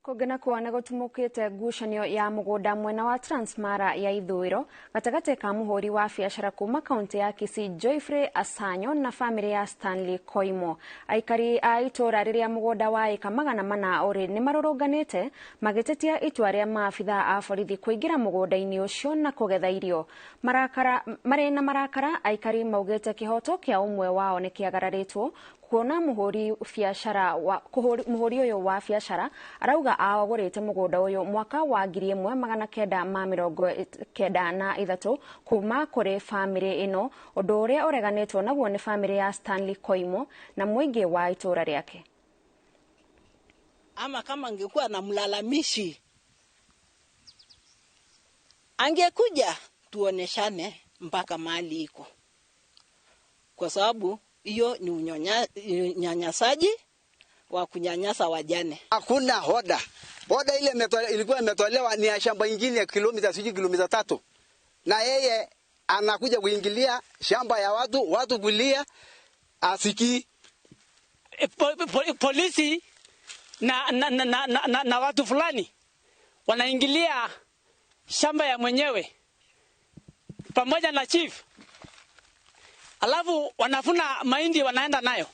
Kũgena kwana gũtumũkĩte ngucanio ya mũgũnda mwena wa Transmara ya ithũĩro gatagatĩ ka mũhũri wa biacara kuma kaunti ya Kisii Joyfrey Asanyo na famĩlĩ ya Stanley Koimo. Aikari a itũra rĩrĩa mũgũnda wa eka 400 ũrĩ nĩ marũrũnganĩte magĩtetia itua rĩa maabitha a borithi kũingĩra mũgũnda-inĩ ũcio na kũgetha irio. Marakara aikari maugĩte kĩhoto kĩa ũmwe wao nĩ kĩagararĩtwo kuona mũhũri ũyũ wa biacara arauga agũrĩte mũgũnda ũyũ mwaka wa 1993 kuma kũrĩ famĩlĩ ĩno, ũndũ ũrĩa ũreganĩtwo naguo nĩ famĩlĩ ya Stanley Koimo na mũingĩ wa itũra rĩake. Ama kama angekuwa na mlalamishi angekuja tuoneshane mpaka mahali iko, kwa sababu hiyo ni unyanyasaji wa kunyanyasa wajane. Hakuna hoda. Hoda ile ilikuwa imetolewa ni ya shamba ingine ya kilomita 3, na yeye anakuja kuingilia shamba ya watu kulia asiki. Polisi na watu fulani wanaingilia shamba ya mwenyewe pamoja na chief, alafu wanafuna mahindi wanaenda nayo.